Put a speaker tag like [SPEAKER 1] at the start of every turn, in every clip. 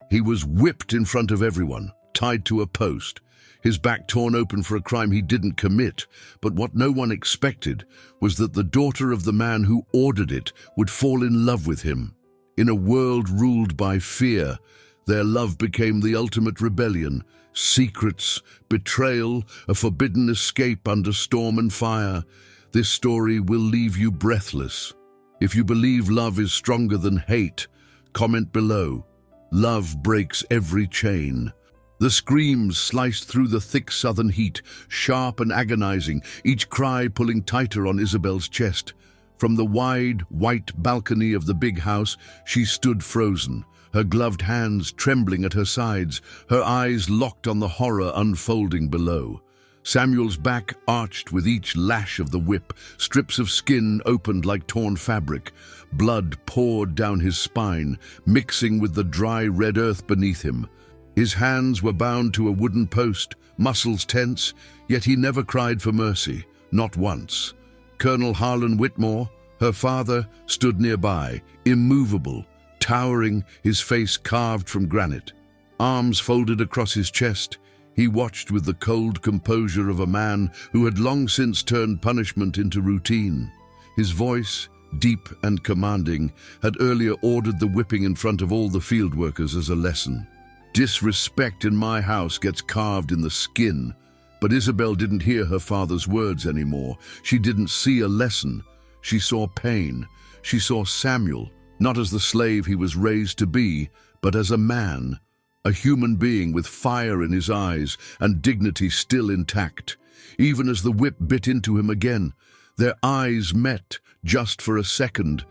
[SPEAKER 1] He was whipped in front of everyone, tied to a post, his back torn open for a crime he didn't commit. But what no one expected was that the daughter of the man who ordered it would fall in love with him. In a world ruled by fear, their love became the ultimate rebellion. Secrets, betrayal, a forbidden escape under storm and fire. This story will leave you breathless. If you believe love is stronger than hate, comment below. Love breaks every chain. The screams sliced through the thick southern heat, sharp and agonizing, each cry pulling tighter on Isabel's chest. From the wide, white balcony of the big house, she stood frozen, her gloved hands trembling at her sides, her eyes locked on the horror unfolding below. Samuel's back arched with each lash of the whip, strips of skin opened like torn fabric. Blood poured down his spine, mixing with the dry red earth beneath him. His hands were bound to a wooden post, muscles tense, yet he never cried for mercy, not once. Colonel Harlan Whitmore, her father, stood nearby, immovable, towering, his face carved from granite. Arms folded across his chest, he watched with the cold composure of a man who had long since turned punishment into routine. His voice, deep and commanding, had earlier ordered the whipping in front of all the field workers as a lesson. Disrespect in my house gets carved in the skin. But Isabel didn't hear her father's words anymore. She didn't see a lesson. She saw pain. She saw Samuel, not as the slave he was raised to be, but as a man, a human being with fire in his eyes and dignity still intact. Even as the whip bit into him again, their eyes met just for a second,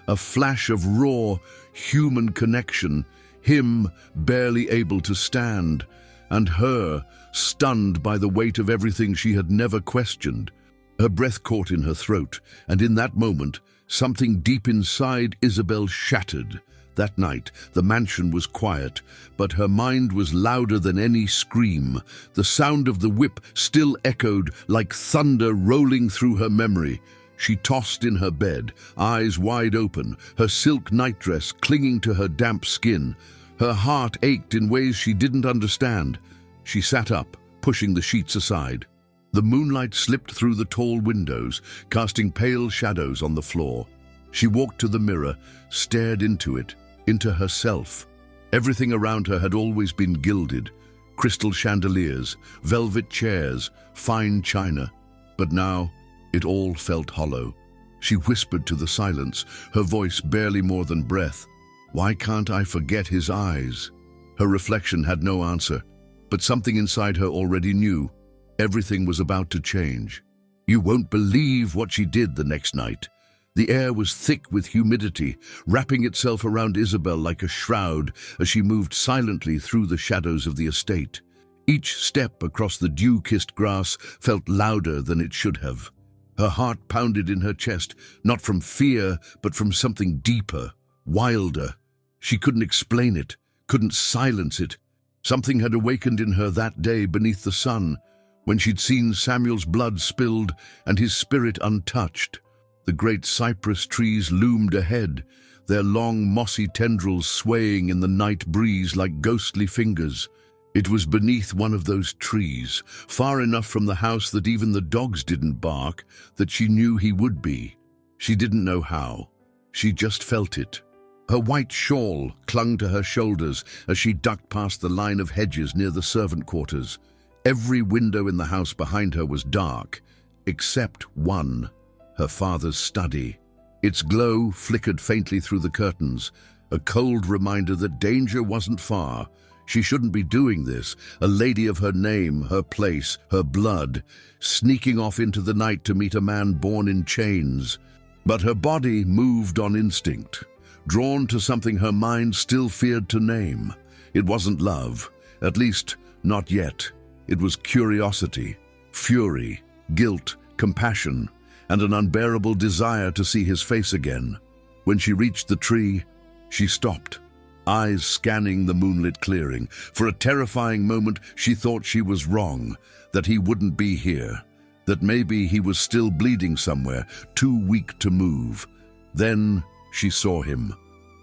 [SPEAKER 1] a flash of raw, human connection, him barely able to stand, and her stunned by the weight of everything she had never questioned. Her breath caught in her throat, and in that moment, something deep inside Isabel shattered. That night, the mansion was quiet, but her mind was louder than any scream. The sound of the whip still echoed like thunder rolling through her memory. She tossed in her bed, eyes wide open, her silk nightdress clinging to her damp skin. Her heart ached in ways she didn't understand. She sat up, pushing the sheets aside. The moonlight slipped through the tall windows, casting pale shadows on the floor. She walked to the mirror, stared into it, into herself. Everything around her had always been gilded. Crystal chandeliers, velvet chairs, fine china. But now, it all felt hollow. She whispered to the silence, her voice barely more than breath. "Why can't I forget his eyes?" Her reflection had no answer, but something inside her already knew. Everything was about to change. You won't believe what she did the next night. The air was thick with humidity, wrapping itself around Isabel like a shroud as she moved silently through the shadows of the estate. Each step across the dew-kissed grass felt louder than it should have. Her heart pounded in her chest, not from fear, but from something deeper, wilder. She couldn't explain it, couldn't silence it. Something had awakened in her that day beneath the sun, when she'd seen Samuel's blood spilled and his spirit untouched. The great cypress trees loomed ahead, their long mossy tendrils swaying in the night breeze like ghostly fingers. It was beneath one of those trees, far enough from the house that even the dogs didn't bark, that she knew he would be. She didn't know how. She just felt it. Her white shawl clung to her shoulders as she ducked past the line of hedges near the servant quarters. Every window in the house behind her was dark, except one, her father's study. Its glow flickered faintly through the curtains, a cold reminder that danger wasn't far. She shouldn't be doing this, a lady of her name, her place, her blood, sneaking off into the night to meet a man born in chains. But her body moved on instinct, drawn to something her mind still feared to name. It wasn't love, at least not yet. It was curiosity, fury, guilt, compassion, and an unbearable desire to see his face again. When she reached the tree, she stopped, eyes scanning the moonlit clearing. For a terrifying moment, she thought she was wrong, that he wouldn't be here, that maybe he was still bleeding somewhere, too weak to move. Then she saw him.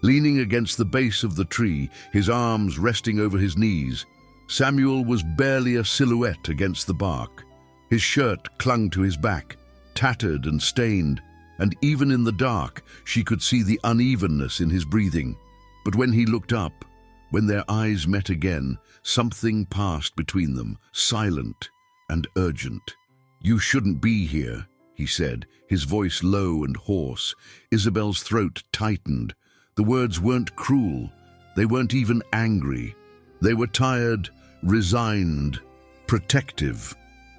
[SPEAKER 1] Leaning against the base of the tree, his arms resting over his knees, Samuel was barely a silhouette against the bark. His shirt clung to his back, tattered and stained, and even in the dark she could see the unevenness in his breathing. But when he looked up, when their eyes met again, something passed between them, silent and urgent. "You shouldn't be here," he said, his voice low and hoarse. Isabel's throat tightened. The words weren't cruel. They weren't even angry. They were tired, resigned, protective.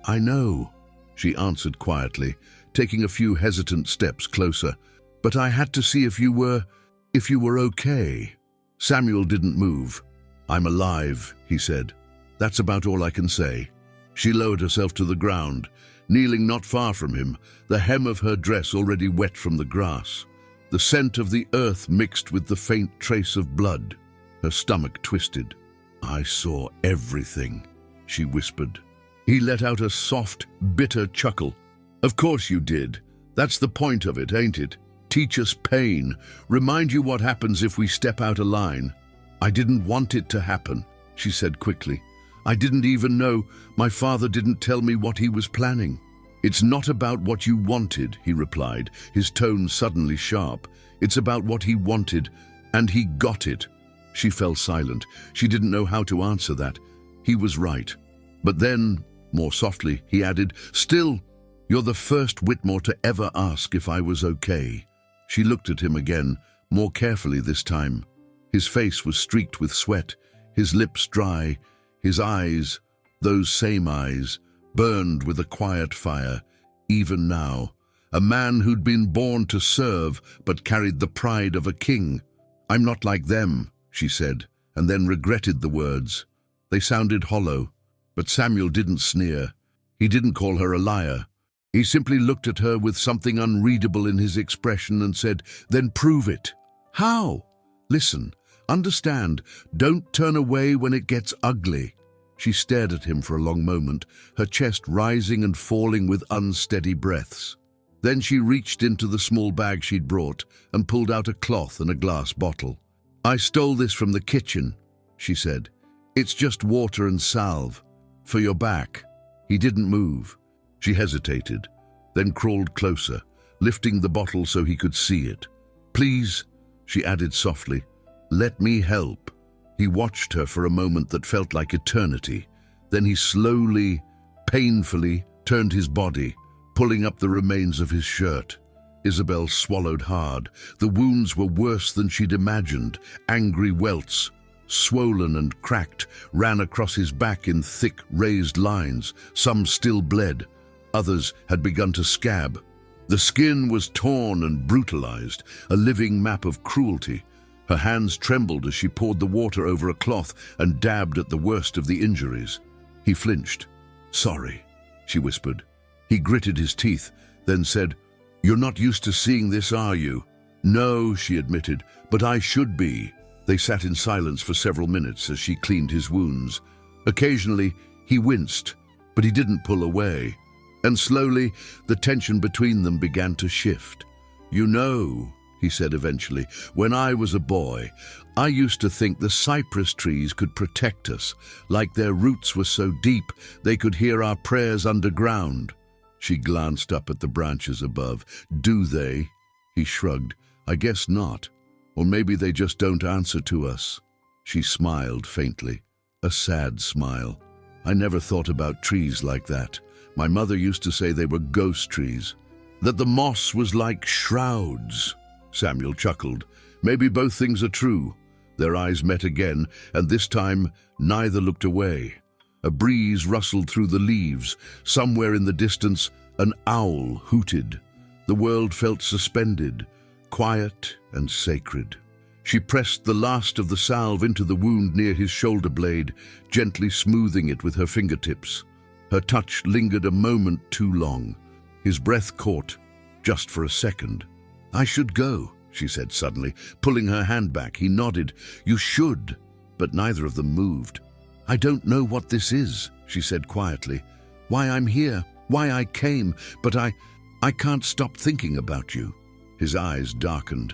[SPEAKER 1] "I know," she answered quietly, taking a few hesitant steps closer. "But I had to see if you were okay." Samuel didn't move. "I'm alive," he said. "That's about all I can say." She lowered herself to the ground, kneeling not far from him, the hem of her dress already wet from the grass. The scent of the earth mixed with the faint trace of blood. Her stomach twisted. "I saw everything," she whispered. He let out a soft, bitter chuckle. "Of course you did. That's the point of it, ain't it? Teach us pain. Remind you what happens if we step out of line." "I didn't want it to happen," she said quickly. "I didn't even know. My father didn't tell me what he was planning." "It's not about what you wanted," he replied, his tone suddenly sharp. "It's about what he wanted, and he got it." She fell silent. She didn't know how to answer that. He was right. But then, more softly, he added, "Still, you're the first Whitmore to ever ask if I was okay." She looked at him again, more carefully this time. His face was streaked with sweat, his lips dry, his eyes, those same eyes, burned with a quiet fire, even now. A man who'd been born to serve, but carried the pride of a king. "I'm not like them," she said, and then regretted the words. They sounded hollow, but Samuel didn't sneer. He didn't call her a liar. He simply looked at her with something unreadable in his expression and said, "Then prove it." "How?" "Listen, understand, don't turn away when it gets ugly." She stared at him for a long moment, her chest rising and falling with unsteady breaths. Then she reached into the small bag she'd brought and pulled out a cloth and a glass bottle. "I stole this from the kitchen," she said. "It's just water and salve. For your back." He didn't move. She hesitated, then crawled closer, lifting the bottle so he could see it. "Please," she added softly, "let me help." He watched her for a moment that felt like eternity. Then he slowly, painfully turned his body, pulling up the remains of his shirt. Isabel swallowed hard. The wounds were worse than she'd imagined. Angry welts, swollen and cracked, ran across his back in thick, raised lines. Some still bled. Others had begun to scab. The skin was torn and brutalized, a living map of cruelty. Her hands trembled as she poured the water over a cloth and dabbed at the worst of the injuries. He flinched. "Sorry," she whispered. He gritted his teeth, then said, "You're not used to seeing this, are you?" "No," she admitted, "but I should be." They sat in silence for several minutes as she cleaned his wounds. Occasionally, he winced, but he didn't pull away. And slowly, the tension between them began to shift. "You know," he said eventually, "when I was a boy, I used to think the cypress trees could protect us, like their roots were so deep they could hear our prayers underground." She glanced up at the branches above. "Do they?" He shrugged. "I guess not. Or maybe they just don't answer to us." She smiled faintly, a sad smile. "I never thought about trees like that. My mother used to say they were ghost trees, that the moss was like shrouds." Samuel chuckled. "Maybe both things are true." Their eyes met again, and this time neither looked away. A breeze rustled through the leaves. Somewhere in the distance, an owl hooted. The world felt suspended, quiet and sacred. She pressed the last of the salve into the wound near his shoulder blade, gently smoothing it with her fingertips. Her touch lingered a moment too long. His breath caught, just for a second. "I should go," she said suddenly, pulling her hand back. He nodded. "You should." But neither of them moved. "I don't know what this is," she said quietly. "Why I'm here, why I came, but I can't stop thinking about you." His eyes darkened,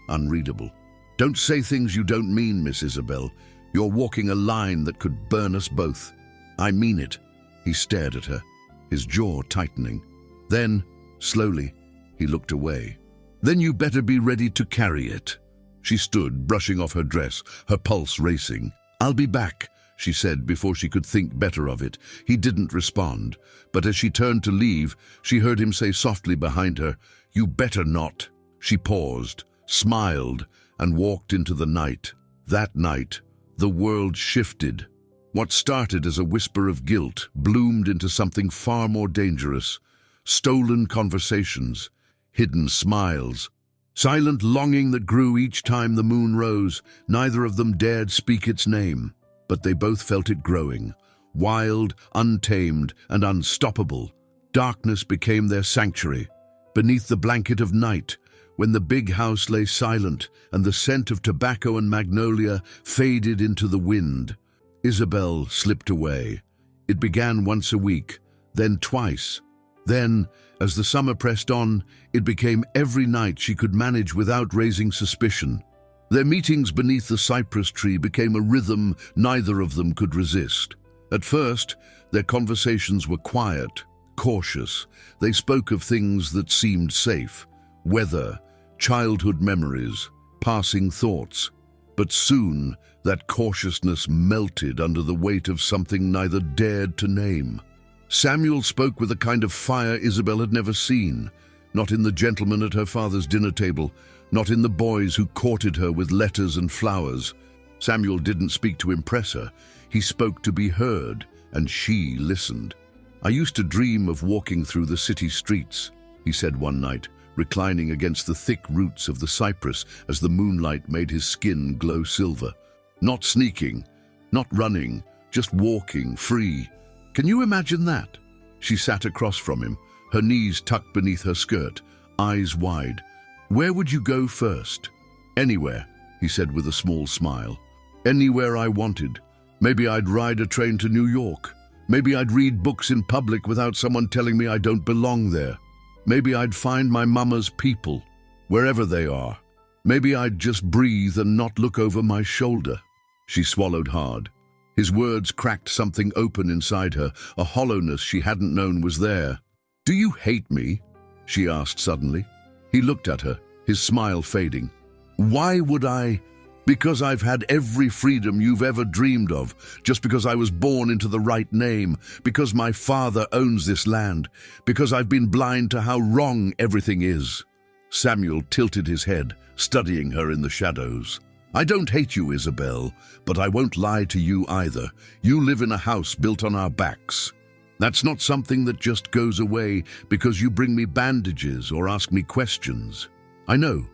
[SPEAKER 1] unreadable. Don't say things you don't mean, Miss Isabel. You're walking a line that could burn us both. I mean it. He stared at her, his jaw tightening. Then, slowly, he looked away. Then you better be ready to carry it. She stood, brushing off her dress, her pulse racing. I'll be back, she said before she could think better of it. He didn't respond, but as she turned to leave, she heard him say softly behind her, You better not. She paused, smiled, and walked into the night. That night, the world shifted. What started as a whisper of guilt bloomed into something far more dangerous. Stolen conversations, hidden smiles, silent longing that grew each time the moon rose. Neither of them dared speak its name, but they both felt it growing. Wild, untamed, and unstoppable, darkness became their sanctuary. Beneath the blanket of night, when the big house lay silent and the scent of tobacco and magnolia faded into the wind, Isabel slipped away. It began once a week, then twice. Then, as the summer pressed on, it became every night she could manage without raising suspicion. Their meetings beneath the cypress tree became a rhythm neither of them could resist. At first, their conversations were quiet, cautious. They spoke of things that seemed safe: weather, childhood memories, passing thoughts. But soon, that cautiousness melted under the weight of something neither dared to name. Samuel spoke with a kind of fire Isabel had never seen, not in the gentleman at her father's dinner table, not in the boys who courted her with letters and flowers. Samuel didn't speak to impress her. He spoke to be heard, and she listened. I used to dream of walking through the city streets, he said one night, reclining against the thick roots of the cypress as the moonlight made his skin glow silver. Not sneaking, not running, just walking, free. Can you imagine that? She sat across from him, her knees tucked beneath her skirt, eyes wide. Where would you go first? Anywhere, he said with a small smile. Anywhere I wanted. Maybe I'd ride a train to New York. Maybe I'd read books in public without someone telling me I don't belong there. Maybe I'd find my mama's people, wherever they are. Maybe I'd just breathe and not look over my shoulder. She swallowed hard. His words cracked something open inside her, a hollowness she hadn't known was there. Do you hate me? She asked suddenly. He looked at her, his smile fading. Why would I? Because I've had every freedom you've ever dreamed of, just because I was born into the right name, because my father owns this land, because I've been blind to how wrong everything is. Samuel tilted his head, studying her in the shadows. I don't hate you, Isabel, but I won't lie to you either. You live in a house built on our backs. That's not something that just goes away because you bring me bandages or ask me questions. I know.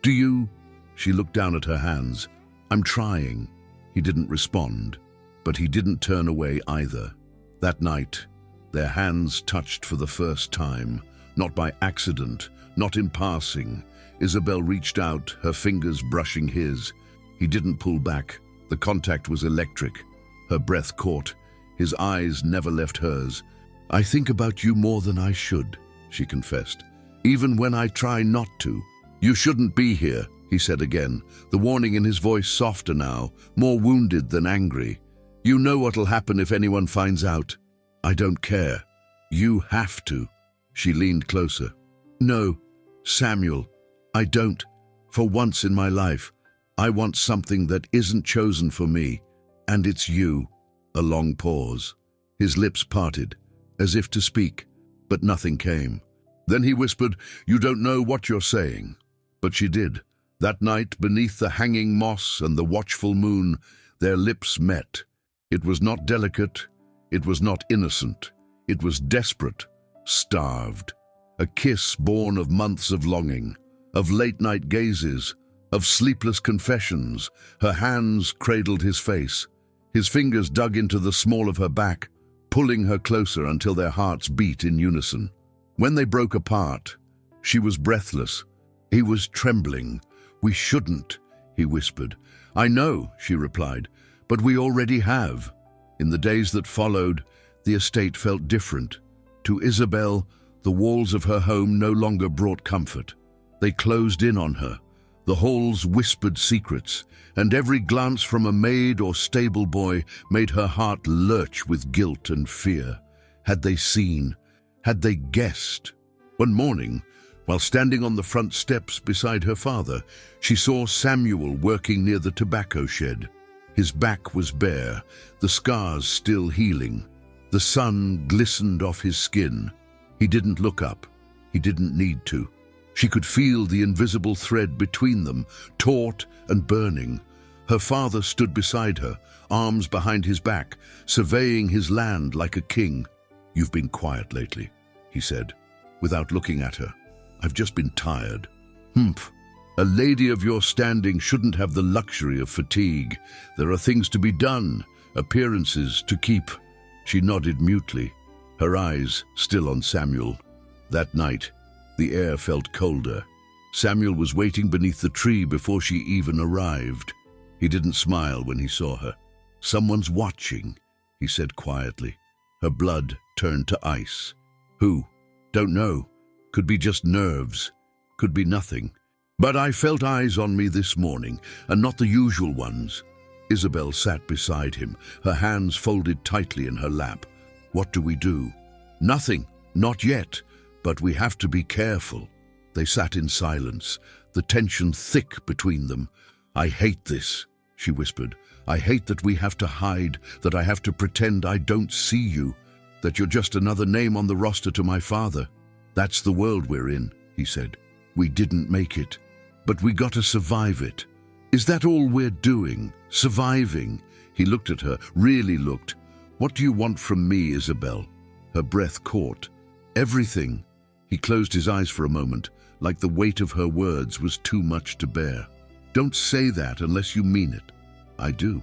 [SPEAKER 1] Do you? She looked down at her hands. I'm trying. He didn't respond, but he didn't turn away either. That night, their hands touched for the first time, not by accident, not in passing. Isabel reached out, her fingers brushing his. He didn't pull back. The contact was electric. Her breath caught. His eyes never left hers. I think about you more than I should, she confessed, even when I try not to. You shouldn't be here, he said again, the warning in his voice softer now, more wounded than angry. You know what'll happen if anyone finds out. I don't care. You have to. She leaned closer. No, Samuel, I don't. For once in my life, I want something that isn't chosen for me, and it's you. A long pause. His lips parted, as if to speak, but nothing came. Then he whispered, You don't know what you're saying. But she did. That night, beneath the hanging moss and the watchful moon, their lips met. It was not delicate, it was not innocent. It was desperate, starved. A kiss born of months of longing, of late-night gazes, of sleepless confessions. Her hands cradled his face. His fingers dug into the small of her back, pulling her closer until their hearts beat in unison. When they broke apart, she was breathless. He was trembling. We shouldn't, he whispered. I know, she replied, but we already have. In the days that followed, the estate felt different. To Isabel, the walls of her home no longer brought comfort. They closed in on her. The halls whispered secrets, and every glance from a maid or stable boy made her heart lurch with guilt and fear. Had they seen? Had they guessed? One morning, while standing on the front steps beside her father, she saw Samuel working near the tobacco shed. His back was bare, the scars still healing. The sun glistened off his skin. He didn't look up. He didn't need to. She could feel the invisible thread between them, taut and burning. Her father stood beside her, arms behind his back, surveying his land like a king. "You've been quiet lately," he said, without looking at her. "I've just been tired." "Humph. A lady of your standing shouldn't have the luxury of fatigue. There are things to be done, appearances to keep." She nodded mutely, her eyes still on Samuel. That night, the air felt colder. Samuel was waiting beneath the tree before she even arrived. He didn't smile when he saw her. "Someone's watching," he said quietly. Her blood turned to ice. "Who? Don't know. Could be just nerves. Could be nothing. But I felt eyes on me this morning, and not the usual ones." Isabel sat beside him, her hands folded tightly in her lap. "What do we do?" "Nothing. Not yet. But we have to be careful." They sat in silence, the tension thick between them. "I hate this," she whispered. "I hate that we have to hide, that I have to pretend I don't see you, that you're just another name on the roster to my father." "That's the world we're in," he said. "We didn't make it, but we got to survive it. Is that all we're doing? Surviving?" He looked at her, really looked. "What do you want from me, Isabel?" Her breath caught. "Everything." He closed his eyes for a moment, like the weight of her words was too much to bear. "Don't say that unless you mean it." "I do."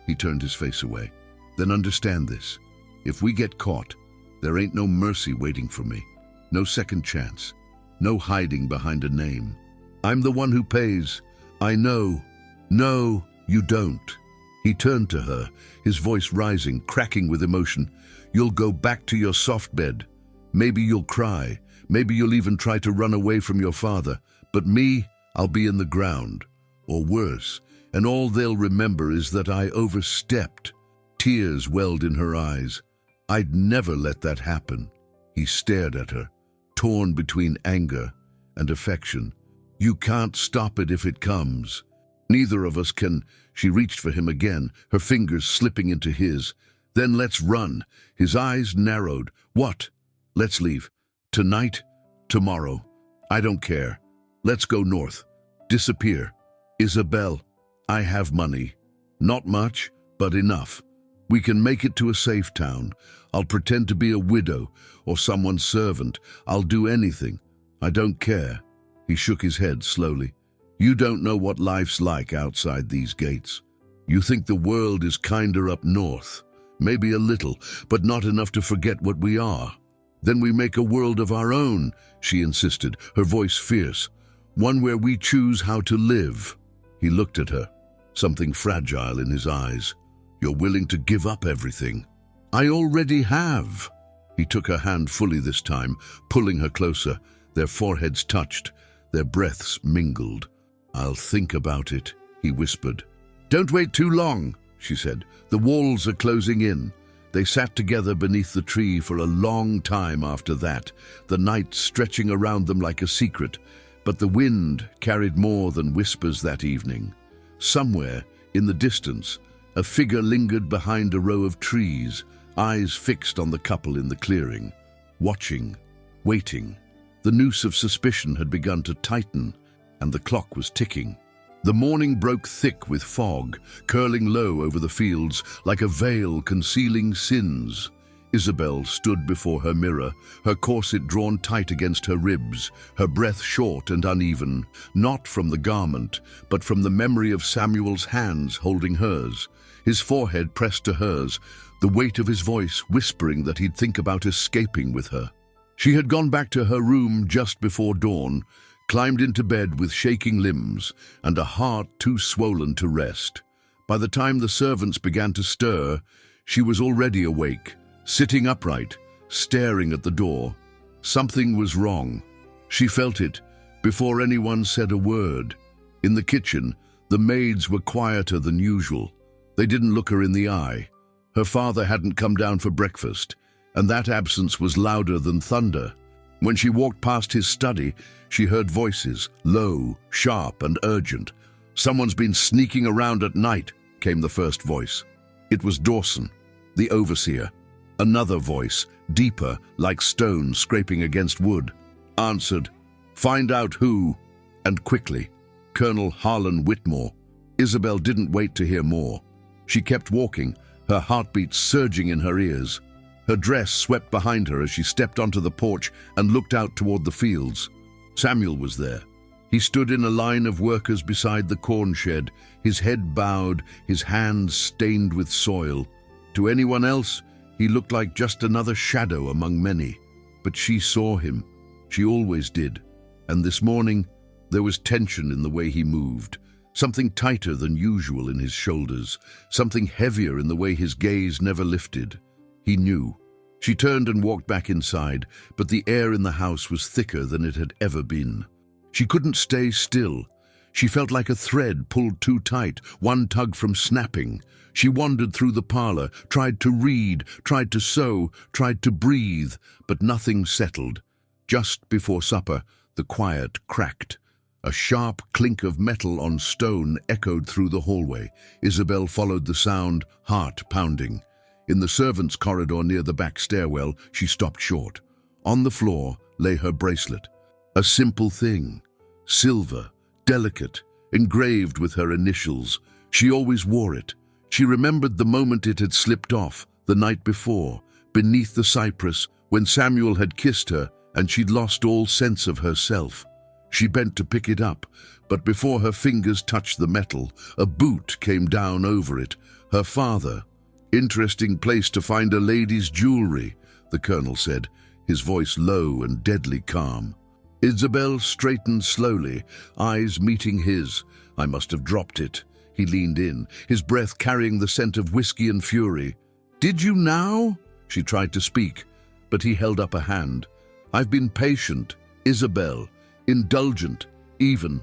[SPEAKER 1] He turned his face away. "Then understand this. If we get caught, there ain't no mercy waiting for me. No second chance. No hiding behind a name. I'm the one who pays. I know." "No, you don't." He turned to her, his voice rising, cracking with emotion. "You'll go back to your soft bed. Maybe you'll cry. Maybe you'll even try to run away from your father. But me, I'll be in the ground. Or worse. And all they'll remember is that I overstepped." Tears welled in her eyes. "I'd never let that happen." He stared at her, torn between anger and affection. "You can't stop it if it comes. Neither of us can." She reached for him again, her fingers slipping into his. "Then let's run." His eyes narrowed. "What?" "Let's leave. Tonight? Tomorrow? I don't care. Let's go north. Disappear. Isabel, I have money. Not much, but enough. We can make it to a safe town. I'll pretend to be a widow or someone's servant. I'll do anything. I don't care." He shook his head slowly. "You don't know what life's like outside these gates. You think the world is kinder up north. Maybe a little, but not enough to forget what we are. Then we make a world of our own," she insisted, her voice fierce. "One where we choose how to live." He looked at her, something fragile in his eyes. "You're willing to give up everything." "I already have." He took her hand fully this time, pulling her closer. Their foreheads touched, their breaths mingled. "I'll think about it," he whispered. "Don't wait too long," she said. "The walls are closing in." They sat together beneath the tree for a long time after that, the night stretching around them like a secret. But the wind carried more than whispers that evening. Somewhere, in the distance, a figure lingered behind a row of trees, eyes fixed on the couple in the clearing, watching, waiting. The noose of suspicion had begun to tighten, and the clock was ticking. The morning broke thick with fog, curling low over the fields like a veil concealing sins. Isabel stood before her mirror, her corset drawn tight against her ribs, her breath short and uneven, not from the garment, but from the memory of Samuel's hands holding hers, his forehead pressed to hers, the weight of his voice whispering that he'd think about escaping with her. She had gone back to her room just before dawn, climbed into bed with shaking limbs and a heart too swollen to rest. By the time the servants began to stir, she was already awake, sitting upright, staring at the door. Something was wrong. She felt it before anyone said a word. In the kitchen, the maids were quieter than usual. They didn't look her in the eye. Her father hadn't come down for breakfast, and that absence was louder than thunder. When she walked past his study, she heard voices, low, sharp, and urgent. "Someone's been sneaking around at night," came the first voice. It was Dawson, the overseer. Another voice, deeper, like stone scraping against wood, answered, "Find out who, and quickly." Colonel Harlan Whitmore. Isabel didn't wait to hear more. She kept walking, her heartbeat surging in her ears. Her dress swept behind her as she stepped onto the porch and looked out toward the fields. Samuel was there. He stood in a line of workers beside the corn shed, his head bowed, his hands stained with soil. To anyone else, he looked like just another shadow among many. But she saw him. She always did. And this morning, there was tension in the way he moved. Something tighter than usual in his shoulders, something heavier in the way his gaze never lifted. He knew. She turned and walked back inside, but the air in the house was thicker than it had ever been. She couldn't stay still. She felt like a thread pulled too tight, one tug from snapping. She wandered through the parlor, tried to read, tried to sew, tried to breathe, but nothing settled. Just before supper, the quiet cracked. A sharp clink of metal on stone echoed through the hallway. Isabel followed the sound, heart pounding. In the servants' corridor near the back stairwell, she stopped short. On the floor lay her bracelet. A simple thing. Silver, delicate, engraved with her initials. She always wore it. She remembered the moment it had slipped off, the night before, beneath the cypress, when Samuel had kissed her and she'd lost all sense of herself. She bent to pick it up, but before her fingers touched the metal, a boot came down over it. Her father. "Interesting place to find a lady's jewelry," the colonel said, his voice low and deadly calm. Isabel straightened slowly, eyes meeting his. "I must have dropped it." He leaned in, his breath carrying the scent of whiskey and fury. "Did you now?" She tried to speak, but he held up a hand. "I've been patient, Isabel. Indulgent, even.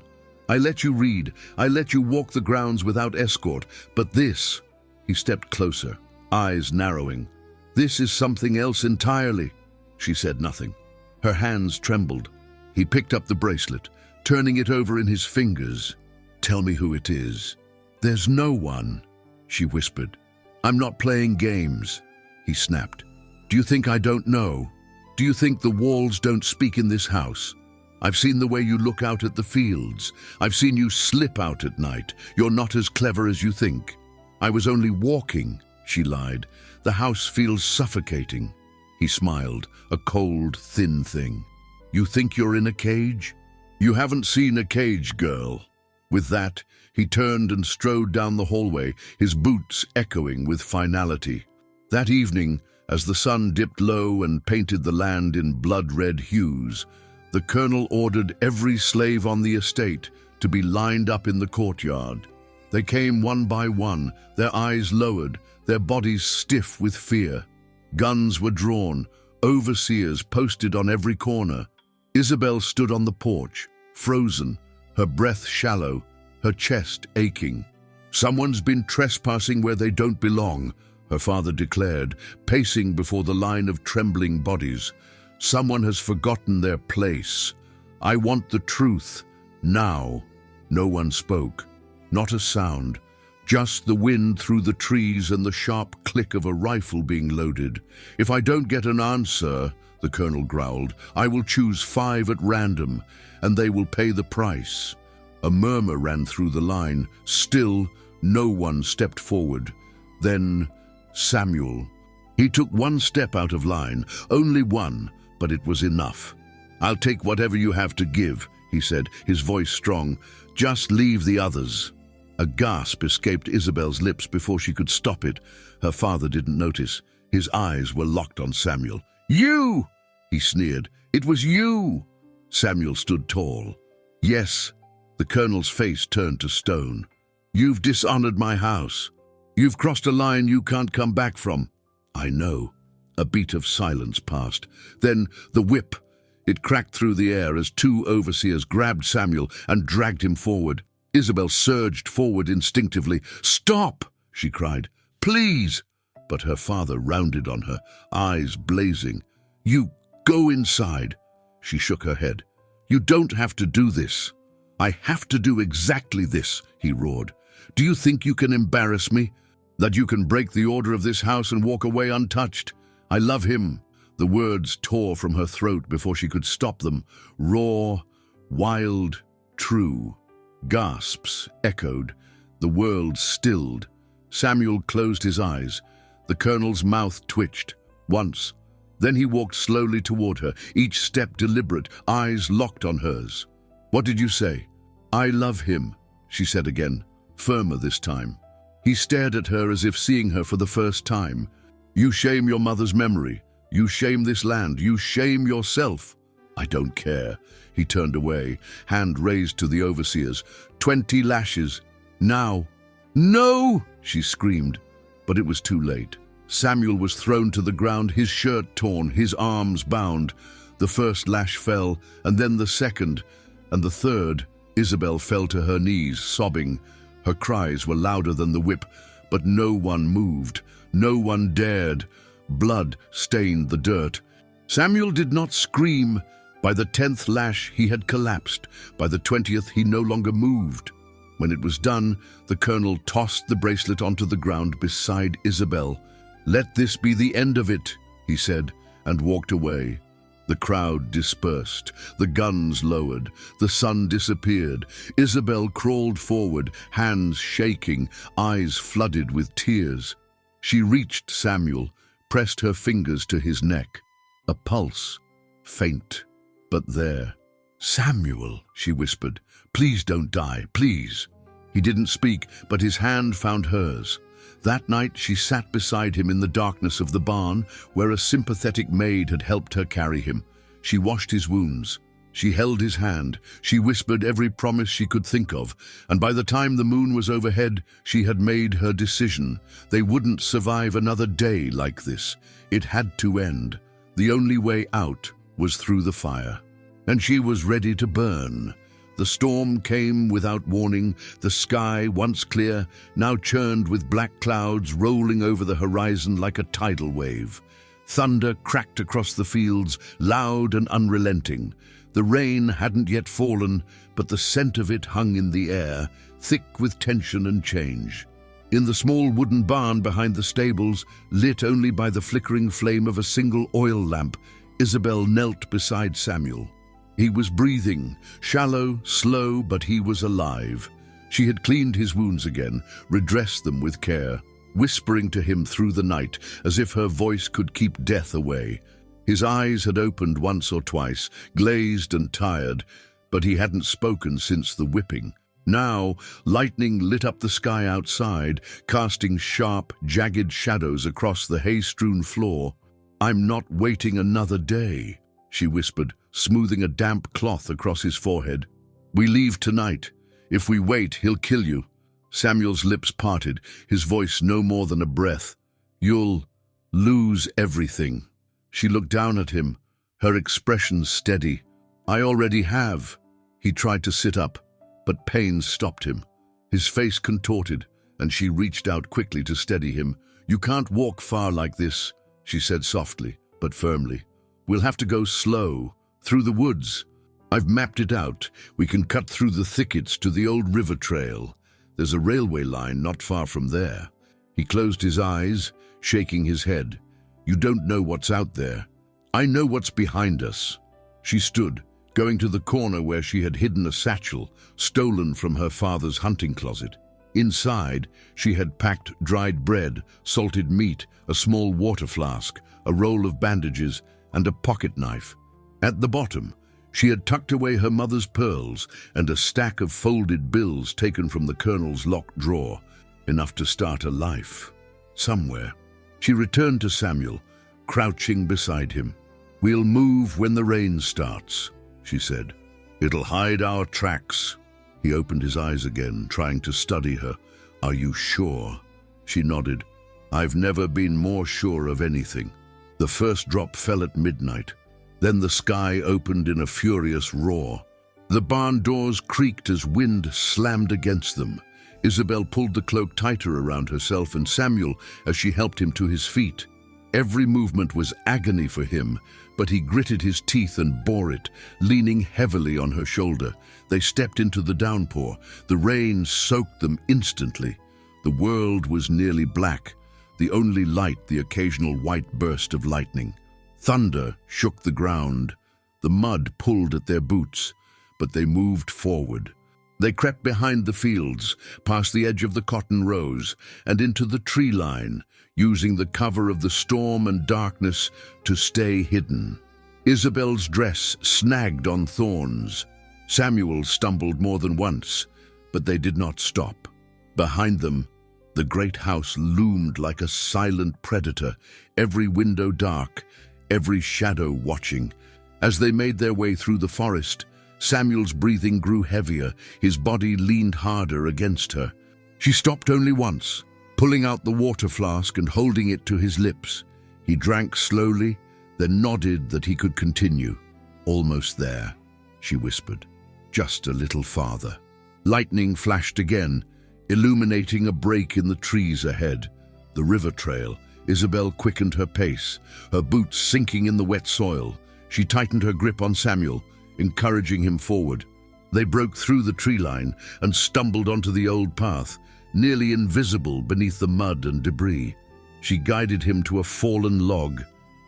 [SPEAKER 1] I let you read, I let you walk the grounds without escort, but this—" He stepped closer, eyes narrowing. "This is something else entirely." She said nothing. Her hands trembled. He picked up the bracelet, turning it over in his fingers. "Tell me who it is." "There's no one," she whispered. "I'm not playing games," he snapped. "Do you think I don't know? Do you think the walls don't speak in this house? I've seen the way you look out at the fields. I've seen you slip out at night. You're not as clever as you think." "I was only walking," she lied. "The house feels suffocating." He smiled, a cold, thin thing. "You think you're in a cage? You haven't seen a cage, girl." With that, he turned and strode down the hallway, his boots echoing with finality. That evening, as the sun dipped low and painted the land in blood-red hues, the colonel ordered every slave on the estate to be lined up in the courtyard. They came one by one, their eyes lowered, their bodies stiff with fear. Guns were drawn, overseers posted on every corner. Isabel stood on the porch, frozen, her breath shallow, her chest aching. "Someone's been trespassing where they don't belong," her father declared, pacing before the line of trembling bodies. "Someone has forgotten their place. I want the truth, now." No one spoke, not a sound, just the wind through the trees and the sharp click of a rifle being loaded. "If I don't get an answer," the colonel growled, "I will choose 5 at random, and they will pay the price." A murmur ran through the line. Still, no one stepped forward. Then, Samuel. He took one step out of line, only one, but it was enough. "I'll take whatever you have to give," he said, his voice strong. "Just leave the others." A gasp escaped Isabel's lips before she could stop it. Her father didn't notice. His eyes were locked on Samuel. "You!" he sneered. "It was you!" Samuel stood tall. "Yes." The colonel's face turned to stone. "You've dishonored my house. You've crossed a line you can't come back from." "I know." A beat of silence passed. Then the whip. It cracked through the air as 2 overseers grabbed Samuel and dragged him forward. Isabel surged forward instinctively. "Stop!" she cried. "Please!" But her father rounded on her, eyes blazing. "You go inside." She shook her head. "You don't have to do this." "I have to do exactly this," he roared. "Do you think you can embarrass me? That you can break the order of this house and walk away untouched? I love him." The words tore from her throat before she could stop them. Raw, wild, true. Gasps echoed. The world stilled. Samuel closed his eyes. The colonel's mouth twitched. Once. Then he walked slowly toward her, each step deliberate, eyes locked on hers. "What did you say?" "I love him," she said again, firmer this time. He stared at her as if seeing her for the first time. "You shame your mother's memory. You shame this land. You shame yourself." "I don't care." He turned away, hand raised to the overseers. 20 lashes. "Now." "No!" she screamed. But it was too late. Samuel was thrown to the ground, his shirt torn, his arms bound. The first lash fell, and then the second, and the third. Isabel fell to her knees, sobbing. Her cries were louder than the whip, but no one moved. No one dared. Blood stained the dirt. Samuel did not scream. By the 10th lash, he had collapsed. By the 20th, he no longer moved. When it was done, the colonel tossed the bracelet onto the ground beside Isabel. "Let this be the end of it," he said, and walked away. The crowd dispersed. The guns lowered. The sun disappeared. Isabel crawled forward, hands shaking, eyes flooded with tears. She reached Samuel, pressed her fingers to his neck. A pulse, faint, but there. "Samuel," she whispered, "please don't die, please." He didn't speak, but his hand found hers. That night she sat beside him in the darkness of the barn, where a sympathetic maid had helped her carry him. She washed his wounds. She held his hand. She whispered every promise she could think of, and by the time the moon was overhead, she had made her decision. They wouldn't survive another day like this. It had to end. The only way out was through the fire. And she was ready to burn. The storm came without warning. The sky, once clear, now churned with black clouds rolling over the horizon like a tidal wave. Thunder cracked across the fields, loud and unrelenting. The rain hadn't yet fallen, but the scent of it hung in the air, thick with tension and change. In the small wooden barn behind the stables, lit only by the flickering flame of a single oil lamp, Isabel knelt beside Samuel. He was breathing, shallow, slow, but he was alive. She had cleaned his wounds again, redressed them with care, whispering to him through the night as if her voice could keep death away. His eyes had opened once or twice, glazed and tired, but he hadn't spoken since the whipping. Now, lightning lit up the sky outside, casting sharp, jagged shadows across the hay-strewn floor. "I'm not waiting another day," she whispered, smoothing a damp cloth across his forehead. "We leave tonight. If we wait, he'll kill you." Samuel's lips parted, his voice no more than a breath. "You'll lose everything." She looked down at him, her expression steady. "I already have." He tried to sit up, but pain stopped him. His face contorted, and she reached out quickly to steady him. "You can't walk far like this," she said softly, but firmly. "We'll have to go slow, through the woods. I've mapped it out. We can cut through the thickets to the old river trail. There's a railway line not far from there." He closed his eyes, shaking his head. "You don't know what's out there. I know what's behind us." She stood, going to the corner where she had hidden a satchel, stolen from her father's hunting closet. Inside, she had packed dried bread, salted meat, a small water flask, a roll of bandages, and a pocket knife. At the bottom, she had tucked away her mother's pearls and a stack of folded bills taken from the colonel's locked drawer, enough to start a life. Somewhere. She returned to Samuel, crouching beside him. "We'll move when the rain starts," she said. "It'll hide our tracks." He opened his eyes again, trying to study her. "Are you sure?" She nodded. "I've never been more sure of anything." The first drop fell at midnight. Then the sky opened in a furious roar. The barn doors creaked as wind slammed against them. Isabel pulled the cloak tighter around herself and Samuel as she helped him to his feet. Every movement was agony for him, but he gritted his teeth and bore it, leaning heavily on her shoulder. They stepped into the downpour. The rain soaked them instantly. The world was nearly black, the only light the occasional white burst of lightning. Thunder shook the ground. The mud pulled at their boots, but they moved forward. They crept behind the fields, past the edge of the cotton rows, and into the tree line, using the cover of the storm and darkness to stay hidden. Isabel's dress snagged on thorns. Samuel stumbled more than once, but they did not stop. Behind them, the great house loomed like a silent predator, every window dark, every shadow watching. As they made their way through the forest, Samuel's breathing grew heavier, his body leaned harder against her. She stopped only once, pulling out the water flask and holding it to his lips. He drank slowly, then nodded that he could continue. "Almost there," she whispered. "Just a little farther." Lightning flashed again, illuminating a break in the trees ahead. The river trail. Isabel quickened her pace, her boots sinking in the wet soil. She tightened her grip on Samuel, encouraging him forward. They broke through the tree line and stumbled onto the old path, nearly invisible beneath the mud and debris. She guided him to a fallen log,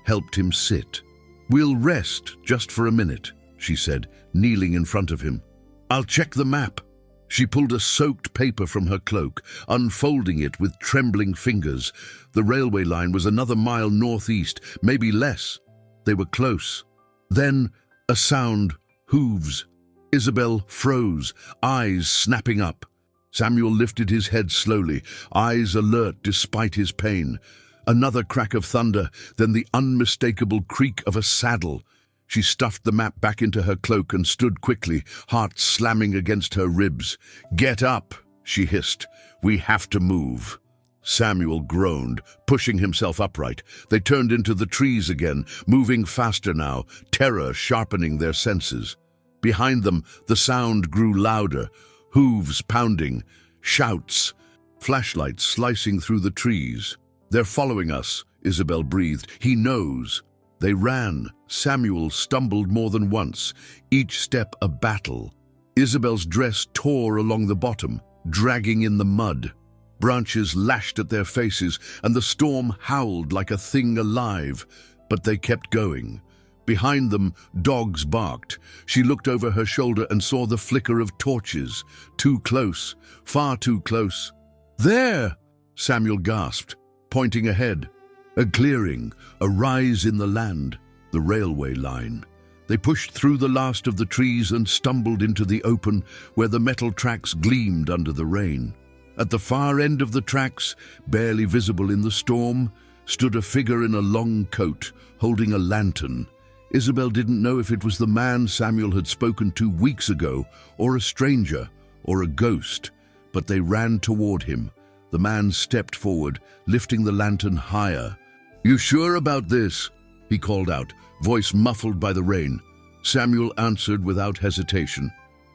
[SPEAKER 1] helped him sit. "We'll rest just for a minute," she said, kneeling in front of him. "I'll check the map." She pulled a soaked paper from her cloak, unfolding it with trembling fingers. The railway line was another mile northeast, maybe less. They were close. Then a sound, hooves. Isabel froze, eyes snapping up. Samuel lifted his head slowly, eyes alert despite his pain. Another crack of thunder, then the unmistakable creak of a saddle. She stuffed the map back into her cloak and stood quickly, heart slamming against her ribs. "Get up," she hissed. "We have to move." Samuel groaned, pushing himself upright. They turned into the trees again, moving faster now, terror sharpening their senses. Behind them, the sound grew louder, hooves pounding, shouts, flashlights slicing through the trees. "They're following us," Isabel breathed. "He knows." They ran. Samuel stumbled more than once, each step a battle. Isabel's dress tore along the bottom, dragging in the mud. Branches lashed at their faces, and the storm howled like a thing alive, but they kept going. Behind them, dogs barked. She looked over her shoulder and saw the flicker of torches. Too close, far too close. "There!" Samuel gasped, pointing ahead. A clearing, a rise in the land, the railway line. They pushed through the last of the trees and stumbled into the open where the metal tracks gleamed under the rain. At the far end of the tracks, barely visible in the storm, stood a figure in a long coat, holding a lantern. Isabel didn't know if it was the man Samuel had spoken to weeks ago, or a stranger, or a ghost, but they ran toward him. The man stepped forward, lifting the lantern higher. "You sure about this?" he called out, voice muffled by the rain. Samuel answered without hesitation.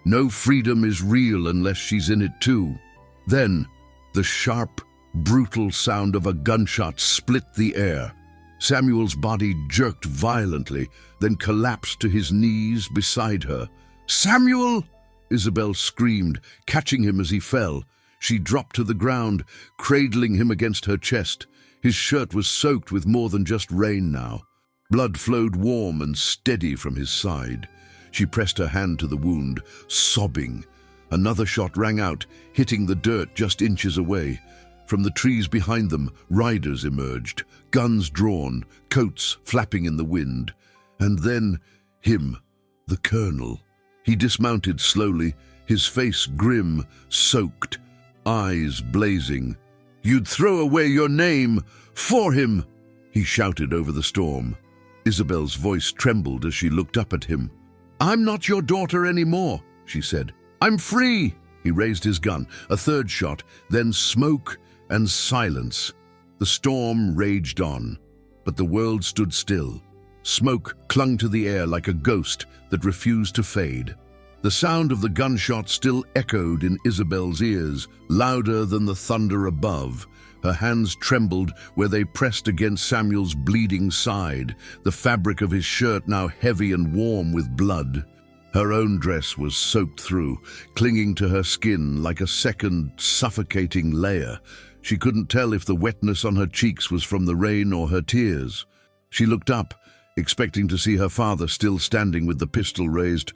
[SPEAKER 1] "No freedom is real unless she's in it too." Then, the sharp, brutal sound of a gunshot split the air. Samuel's body jerked violently, then collapsed to his knees beside her. "Samuel!" Isabel screamed, catching him as he fell. She dropped to the ground, cradling him against her chest. His shirt was soaked with more than just rain now. Blood flowed warm and steady from his side. She pressed her hand to the wound, sobbing. Another shot rang out, hitting the dirt just inches away. From the trees behind them, riders emerged, guns drawn, coats flapping in the wind. And then, him, the colonel. He dismounted slowly, his face grim, soaked, eyes blazing. "You'd throw away your name for him!" he shouted over the storm. Isabel's voice trembled as she looked up at him. "I'm not your daughter anymore," she said. "I'm free!" He raised his gun. A third shot, then smoke and silence. The storm raged on, but the world stood still. Smoke clung to the air like a ghost that refused to fade. The sound of the gunshot still echoed in Isabel's ears, louder than the thunder above. Her hands trembled where they pressed against Samuel's bleeding side, the fabric of his shirt now heavy and warm with blood. Her own dress was soaked through, clinging to her skin like a second, suffocating layer. She couldn't tell if the wetness on her cheeks was from the rain or her tears. She looked up, expecting to see her father still standing with the pistol raised,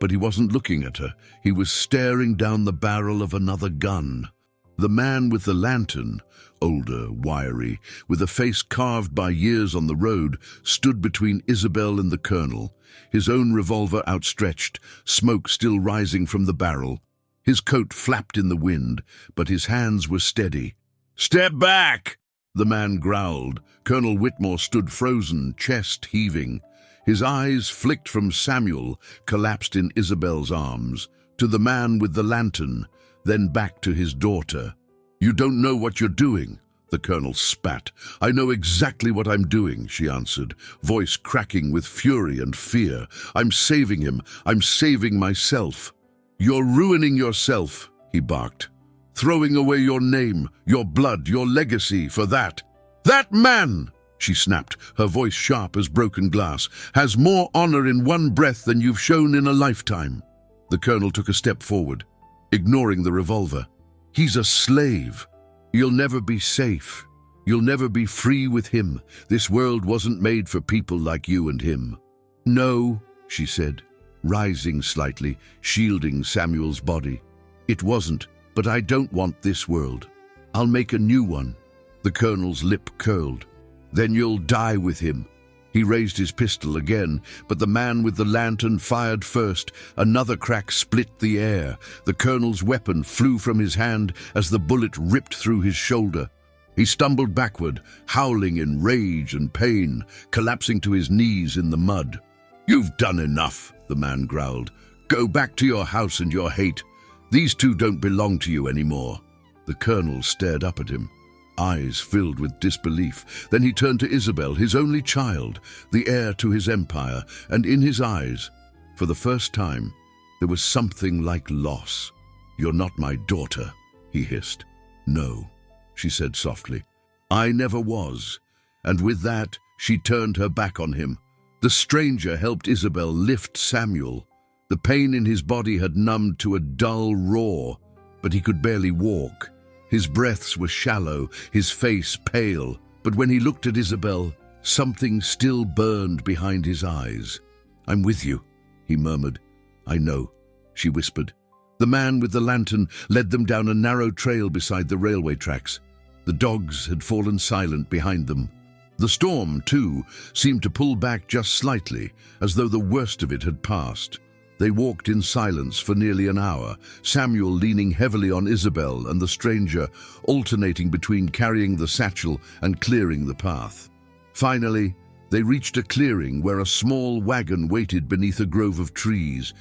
[SPEAKER 1] but he wasn't looking at her. He was staring down the barrel of another gun. The man with the lantern, older, wiry, with a face carved by years on the road, stood between Isabel and the colonel, his own revolver outstretched, smoke still rising from the barrel. His coat flapped in the wind, but his hands were steady. "Step back!" the man growled. Colonel Whitmore stood frozen, chest heaving. His eyes flicked from Samuel, collapsed in Isabel's arms, to the man with the lantern, then back to his daughter. "You don't know what you're doing," the colonel spat. "I know exactly what I'm doing," she answered, voice cracking with fury and fear. "I'm saving him. I'm saving myself." "You're ruining yourself," he barked. "Throwing away your name, your blood, your legacy for that. That man," she snapped, her voice sharp as broken glass, "has more honor in one breath than you've shown in a lifetime." The colonel took a step forward, ignoring the revolver. "He's a slave. You'll never be safe. You'll never be free with him. This world wasn't made for people like you and him." "No," she said, rising slightly, shielding Samuel's body. "It wasn't, but I don't want this world. I'll make a new one." The colonel's lip curled. "Then you'll die with him." He raised his pistol again, but the man with the lantern fired first. Another crack split the air. The colonel's weapon flew from his hand as the bullet ripped through his shoulder. He stumbled backward, howling in rage and pain, collapsing to his knees in the mud. "You've done enough," the man growled. "Go back to your house and your hate. These two don't belong to you anymore." The colonel stared up at him, eyes filled with disbelief. Then he turned to Isabel, his only child, the heir to his empire, and in his eyes, for the first time, there was something like loss. "You're not my daughter," he hissed. "No," she said softly. "I never was." And with that, she turned her back on him. The stranger helped Isabel lift Samuel. The pain in his body had numbed to a dull roar, but he could barely walk. His breaths were shallow, his face pale, but when he looked at Isabel, something still burned behind his eyes. "I'm with you," he murmured. "I know," she whispered. The man with the lantern led them down a narrow trail beside the railway tracks. The dogs had fallen silent behind them. The storm, too, seemed to pull back just slightly, as though the worst of it had passed. They walked in silence for nearly an hour, Samuel leaning heavily on Isabel and the stranger, alternating between carrying the satchel and clearing the path. Finally, they reached a clearing where a small wagon waited beneath a grove of trees.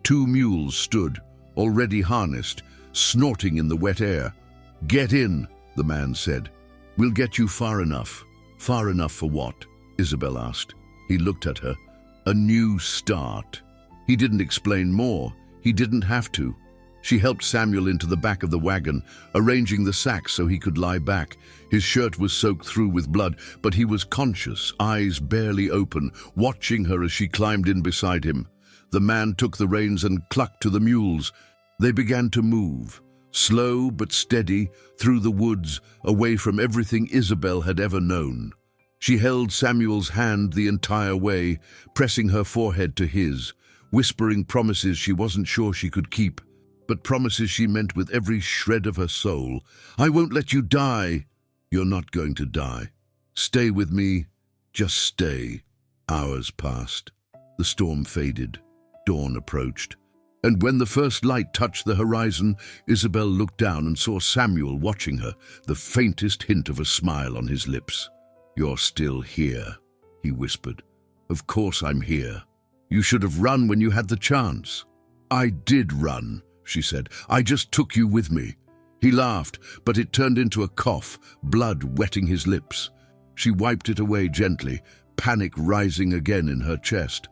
[SPEAKER 1] 2 mules stood, already harnessed, snorting in the wet air. "Get in," the man said. "We'll get you far enough." "Far enough for what?" Isabel asked. He looked at her. "A new start." He didn't explain more. He didn't have to. She helped Samuel into the back of the wagon, arranging the sacks so he could lie back. His shirt was soaked through with blood, but he was conscious, eyes barely open, watching her as she climbed in beside him. The man took the reins and clucked to the mules. They began to move, slow but steady, through the woods, away from everything Isabel had ever known. She held Samuel's hand the entire way, pressing her forehead to his, whispering promises she wasn't sure she could keep, but promises she meant with every shred of her soul. "I won't let you die." "You're not going to die. Stay with me. Just stay." Hours passed. The storm faded. Dawn approached. And when the first light touched the horizon, Isabel looked down and saw Samuel watching her, the faintest hint of a smile on his lips. "You're still here," he whispered. "Of course I'm here. You should have run when you had the chance." "I did run," she said. "I just took you with me." He laughed, but it turned into a cough, blood wetting his lips. She wiped it away gently, panic rising again in her chest.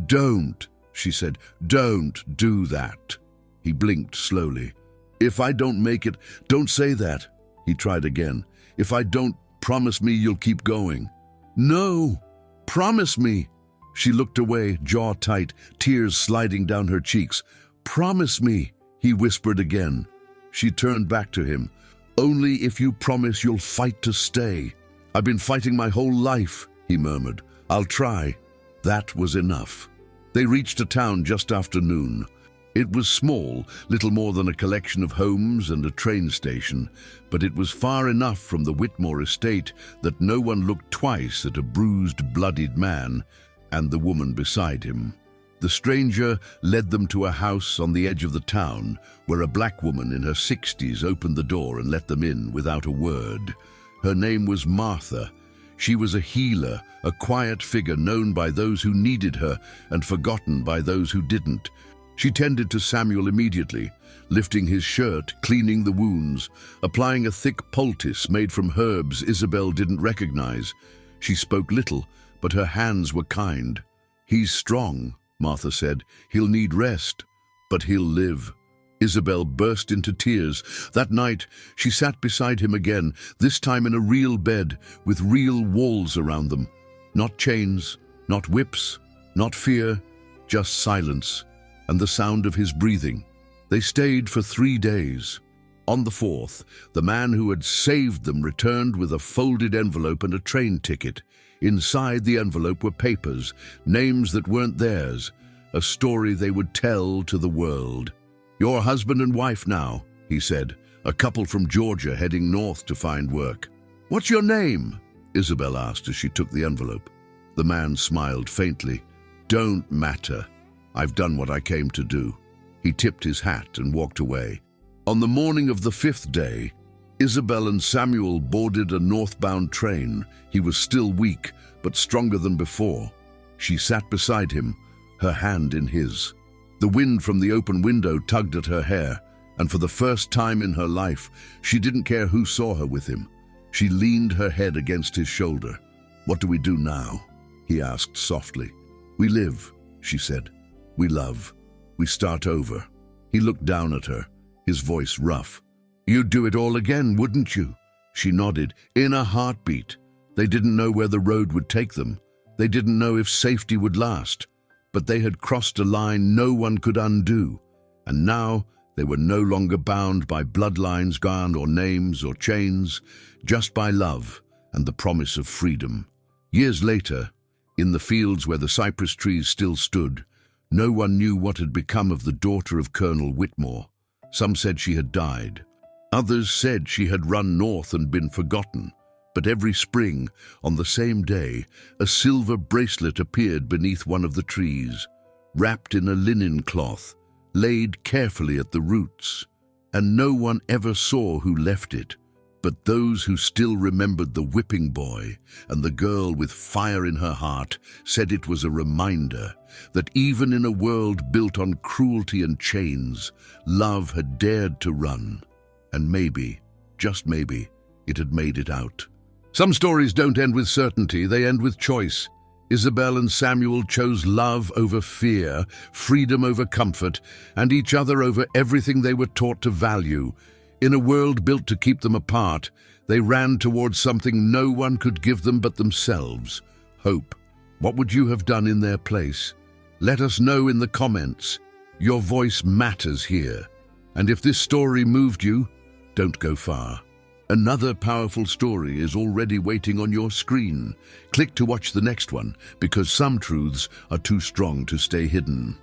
[SPEAKER 1] "Don't," she said. "Don't do that." He blinked slowly. "If I don't make it, don't say that." He tried again. "If I don't, promise me you'll keep going." "No, promise me." She looked away, jaw tight, tears sliding down her cheeks. "Promise me," he whispered again. She turned back to him. "Only if you promise you'll fight to stay." "I've been fighting my whole life," he murmured. "I'll try." That was enough. They reached a town just after noon. It was small, little more than a collection of homes and a train station, but it was far enough from the Whitmore estate that no one looked twice at a bruised, bloodied man and the woman beside him. The stranger led them to a house on the edge of the town, where a black woman in her 60s opened the door and let them in without a word. Her name was Martha. She was a healer, a quiet figure known by those who needed her and forgotten by those who didn't. She tended to Samuel immediately, lifting his shirt, cleaning the wounds, applying a thick poultice made from herbs Isabel didn't recognize. She spoke little, but her hands were kind. "He's strong," Martha said. "He'll need rest, but he'll live." Isabel burst into tears. That night, she sat beside him again, this time in a real bed with real walls around them. Not chains, not whips, not fear, just silence and the sound of his breathing. They stayed for 3 days. On the 4th, the man who had saved them returned with a folded envelope and a train ticket. Inside the envelope were papers, names that weren't theirs, a story they would tell to the world. "You're husband and wife now," he said, "a couple from Georgia heading north to find work." "What's your name?" Isabel asked as she took the envelope. The man smiled faintly. "Don't matter. I've done what I came to do." He tipped his hat and walked away. On the morning of the 5th day, Isabel and Samuel boarded a northbound train. He was still weak, but stronger than before. She sat beside him, her hand in his. The wind from the open window tugged at her hair, and for the first time in her life, she didn't care who saw her with him. She leaned her head against his shoulder. "What do we do now?" he asked softly. "We live," she said. "We love. We start over." He looked down at her, his voice rough. "You'd do it all again, wouldn't you?" She nodded, in a heartbeat. They didn't know where the road would take them. They didn't know if safety would last. But they had crossed a line no one could undo. And now they were no longer bound by bloodlines gone or names or chains, just by love and the promise of freedom. Years later, in the fields where the cypress trees still stood, no one knew what had become of the daughter of Colonel Whitmore. Some said she had died. Others said she had run north and been forgotten. But every spring, on the same day, a silver bracelet appeared beneath one of the trees, wrapped in a linen cloth, laid carefully at the roots. And no one ever saw who left it. But those who still remembered the whipping boy and the girl with fire in her heart said it was a reminder that even in a world built on cruelty and chains, love had dared to run. And maybe, just maybe, it had made it out. Some stories don't end with certainty, they end with choice. Isabel and Samuel chose love over fear, freedom over comfort, and each other over everything they were taught to value. In a world built to keep them apart, they ran towards something no one could give them but themselves: hope. What would you have done in their place? Let us know in the comments. Your voice matters here. And if this story moved you, don't go far. Another powerful story is already waiting on your screen. Click to watch the next one, because some truths are too strong to stay hidden.